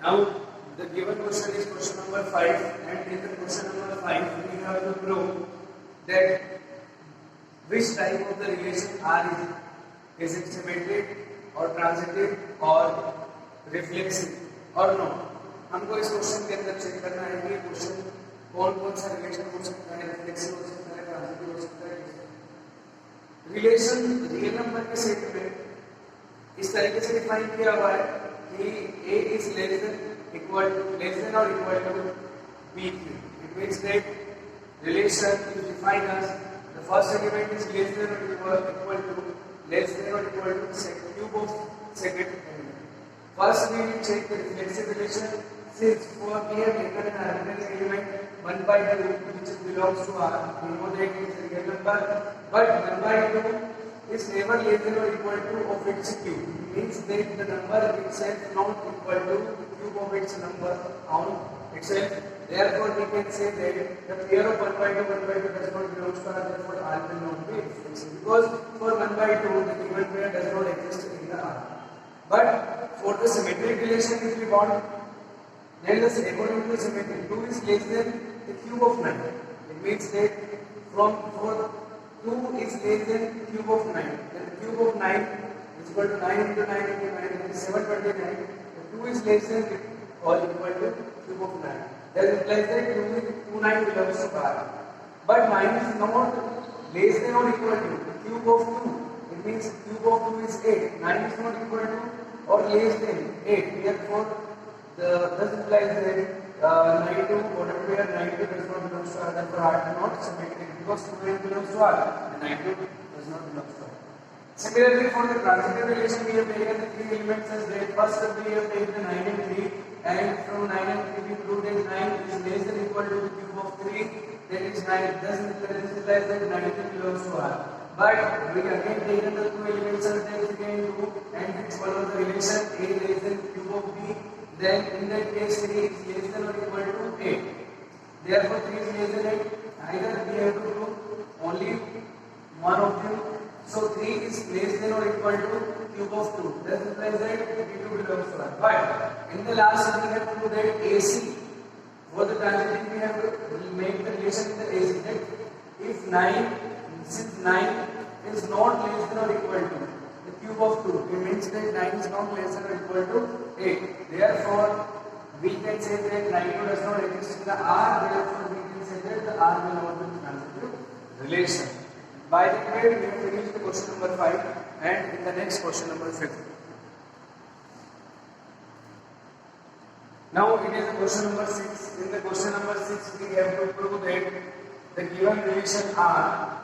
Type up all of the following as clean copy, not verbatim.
Now, the given question is question number 5, and in the question number 5, we have to prove that which type of the relation R is it symmetric or transitive or reflexive or no. हमको इस question के अंदर check करना है कि question कौन कौन सा रिलेशन हो सकता है, रिफ्लेक्सिव हो सकता है, ट्रांजिटिव हो सकता है। रिलेशन रियल नंबर के सेट में इस तरीके से डिफाइन किया हुआ है कि a is less than or equal to b cube. It means that relation is defined as the first element is less than or equal to cube of second element. First we will check the reflexive relation. Since we have taken an arbitrary element 1 by 2 which belongs to R, we know that it is a real number, but 1 by 2 is never less than or equal to of its cube. It means that the number itself not equal to the cube of its number on itself. Therefore, we can say that the pair of 1 by 2 does not belong to R, therefore R will not be reflexive. Because for 1 by 2, the given pair does not exist in the R. But for the symmetric relation, if we want, then according to the symmetry, 2 is less than the cube of 9. It means that for 2 is less than cube of 9. Then the cube of 9 is equal to 9 into 9 into 9, that is 729. The 2 is less than or equal to cube of 9. That implies that 2 9 belongs to R. But 9 is not less than or equal to the cube of 2. It means cube of 2 is 8. 9 is not equal to or less than 8. Therefore, this implies that 92 order pair 92 does not belong to R. Therefore, R is not symmetric because 2 belongs to R and 92 does not belong to R. Similarly, for the transitive relation, we have taken the three elements as that. First, we have taken the 9 and 3, and from 9 and 3 we proved that 9 is less than equal to the cube of 3. That is 9. Thus, this implies that 92 belongs to R. But we again taken the two elements as that we can do, and which follows the relation A less than cube of B. Then in that case 3 is less than or equal to 8. Therefore 3 is less than 8. Either we have to prove only one of them. So 3 is less than or equal to cube of 2. That implies that 52 belongs to R. But in the last we have to prove that AC. For the transitive we have to make the relation in the AC. That if 9, since 9 is not less than or equal to the cube of 2, it means that 9 is not less than or equal to 8. Therefore, we can say that 92 does not exist in the R. Therefore, we can say that the R will not be transitive relation. By the way, we have finished the question number 5, and in the next question number 6. Now it is the question number 6. In the question number 6, we have to prove that the given relation R,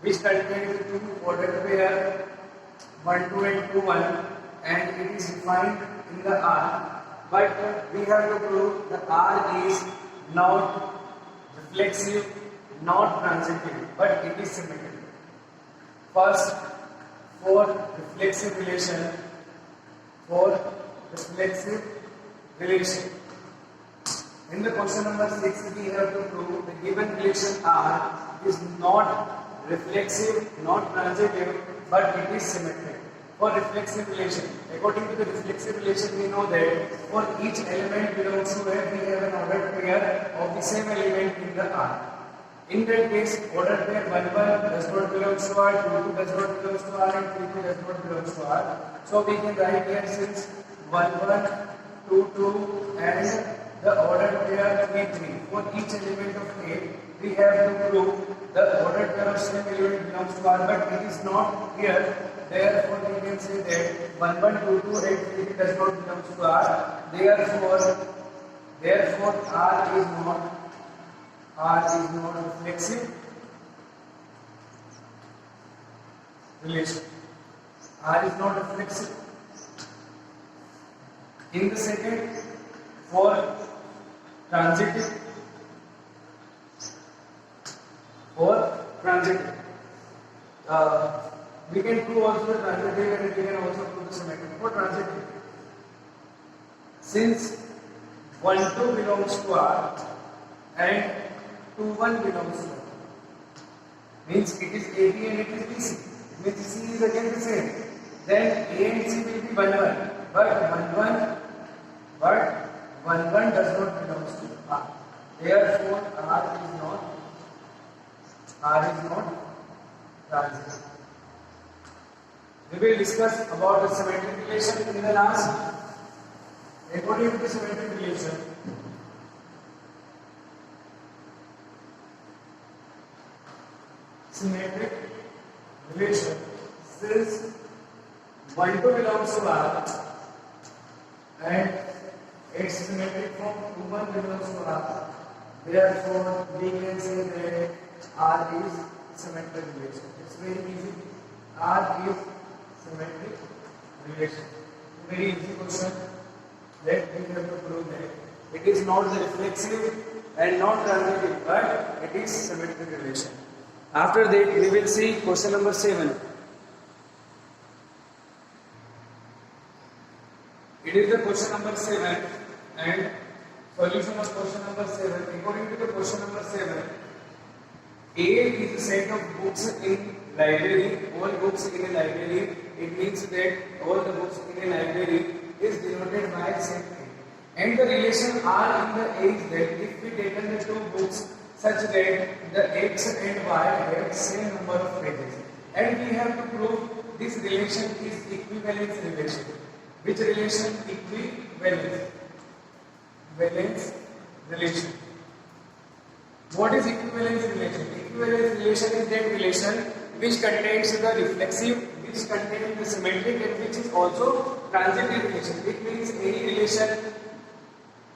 which contains the two ordered pair 1 2 and 2 1, and it is defined in the R. But we have to prove the R is not reflexive, not transitive, but it is symmetric. First, for reflexive relation, in the question number 6, we have to prove the given relation R is not reflexive, not transitive, but it is symmetric. For reflexive relation, according to the reflexive relation, we know that for each element belongs to F, we have an ordered pair of the same element in the R. In that case, ordered pair 1 1 does not belong to R, 2 2 does not belong to R, and 3 3 does not belong to R. So we can write here since 1 1, 2 2, and the ordered pair 3 3. For each element of A, we have to prove the ordered pair of same element belongs to R, but it is not here. Therefore, we can say that 1 1 2 2 and 3 3 does not belong to R. Therefore, R is not reflexive relation. R is not reflexive. In the second, for transitive, we can prove also the transitive and we can also prove the symmetric. For transitive, since 1 2 belongs to R and 2 1 belongs to R, means it is AB and it is BC. It means C is again the same. Then A and C will be 1 1, but will discuss about the symmetric relation in the last. According to the symmetric relation, since 1 2 belongs to R and its symmetric form 2 1 belongs to R, therefore we can say that R is symmetric relation. It's very easy. R is symmetric relation. Very easy question that we have to prove that it is not the reflexive and not transitive, but it is symmetric relation. After that, we will see question number 7. It is the question number 7 and solution of question number 7. According to the question number 7, A is a set of books in library. All books in a library. It means that all the books in a library is denoted by set A. And the relation R in the A is that if we take the two books such that the X and Y have same number of pages, and we have to prove this relation is equivalence relation. Which relation? Equivalence relation. What is equivalence relation? Equivalence relation is that relation which contains the reflexive, which contains the symmetric, and which is also transitive relation. It means any relation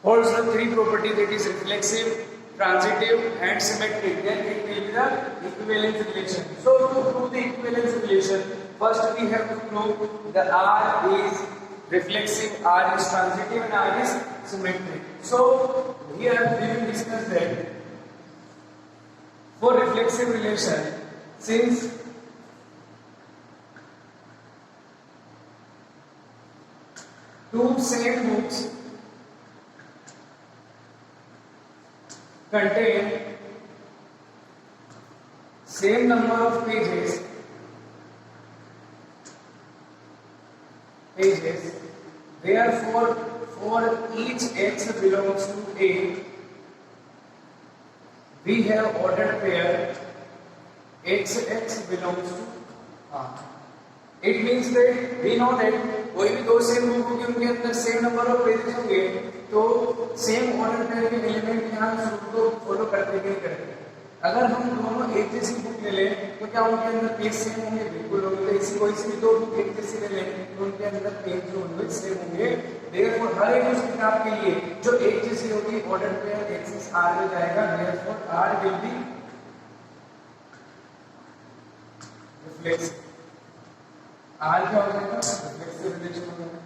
holds the three properties, that is reflexive, transitive and symmetric, then it will be the equivalence relation. So to prove the equivalence relation, first we have to prove the R is reflexive, R is transitive and R is symmetric. So here we will discuss that for reflexive relation, since two same books contain same number of pages, therefore for each X belongs to A, we have ordered pair X belongs to R. It means that we know that कोई भी दो same book होगी उनके अंदर same number of pages होंगे, तो same order pair के element यहाँ सूत्र को फॉलो करते नहीं करते। अगर हम दोनों एक जैसी बुक ले लें तो क्या उनके अंदर पेज सेम होंगे? बिल्कुल होंगे। तो इसी कोई सी भी दो बुक एक जैसी ले लें तो उनके अंदर पेज जो होंगे सेम होंगे। देयरफॉर हर एक उस किताब के लिए जो एक जैसी होगी ऑर्डर पेयर एक्सिस आर में जाएगा, therefore R will be reflexive. R क्या हो जाएगा? रिफ्लेक्सिव रिलेशन हो जाएगा।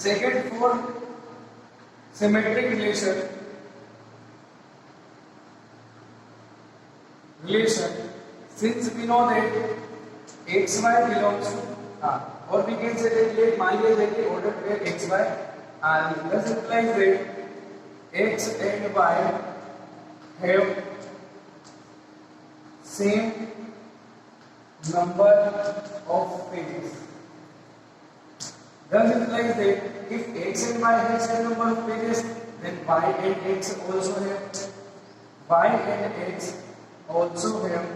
Second, for symmetric relation, since we know that xy belongs to R, or we can say that let मान लिया जाए कि order pair xy R, thus implies that x and y have same number of pages. Thus implies that if x and y have same number of pages, then y and x also have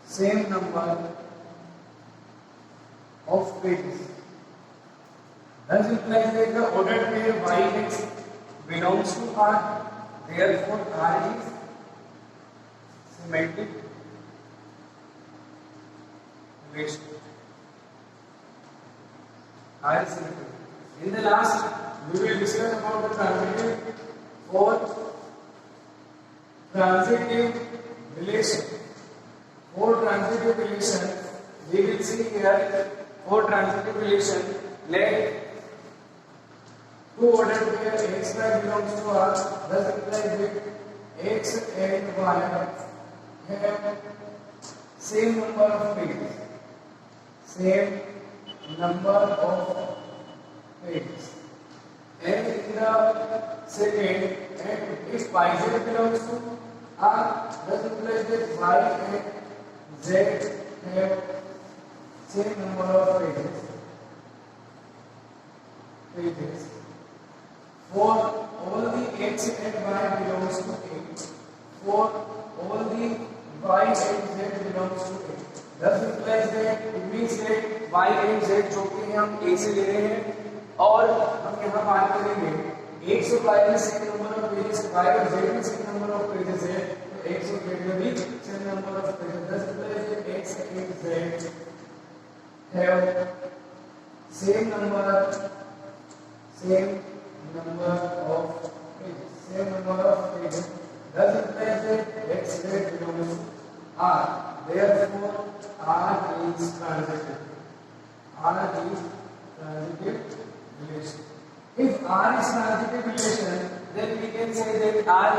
same number of pages. Thus implies that the ordered pair yx belongs to R, therefore R is symmetric relation. R is symmetric. In the last, we will discuss about the transitive. For transitive relation, we will see here for transitive relation, let two ordered pair xy belongs to R, thus implies that x and y have same number of pages. And in the second, and if yz belongs to R, thus implies that y and z have same number of pages. For all the x and y belongs to A, for all the y and z belongs to A. Thus implies that it means that y and z जो कि हम a से ले रहे हैं और हम यहाँ बात करेंगे x और y में same number of pages y और z में सेम नंबर ऑफ पेजेस है तो x और z में भी same number of pages. Thus implies that x and z have same number of pages. Thus implies that x z belongs to R. Therefore, R is transitive. R is transitive relation. If R is transitive relation, then we can say that R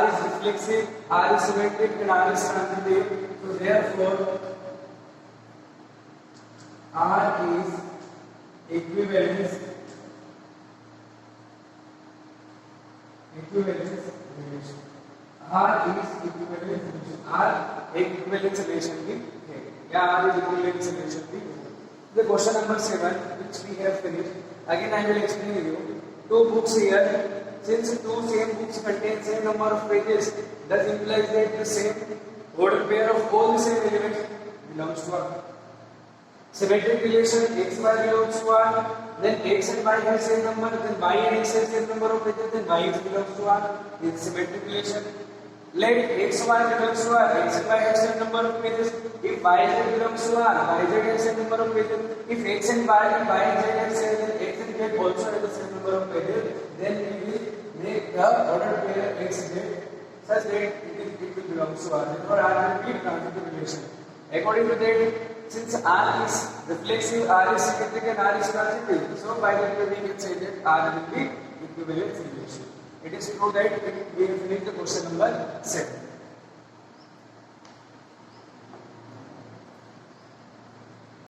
is reflexive, R is symmetric, and R is transitive. So therefore, R is equivalence relation. R is equivalence relation. R एक equivalence relation भी है या R is equivalence relation भी है. The question number 7 which we have finished. Again I will explain you. Two books here. Since two same books contain same number of pages, that implies that the same ordered pair of all the same elements belongs to R. Symmetric relation x y belongs to R. Then x and y have same number. Then y and x have same number of pages. Then y belongs to R. This is symmetric relation. Let x y belongs to R. X and y have same number of pages. If y z belongs to R, y z has same number of pages. If x and y and z have same, then x and z also have the same number of pages. Then we will make the ordered pair x z such that it will belong to R. Therefore, R will be transitive relation. According to that, since R is reflexive, R is symmetric, and R is transitive, so by that way we can say that R will be equivalence relation. It is true that we have finished the question number 7.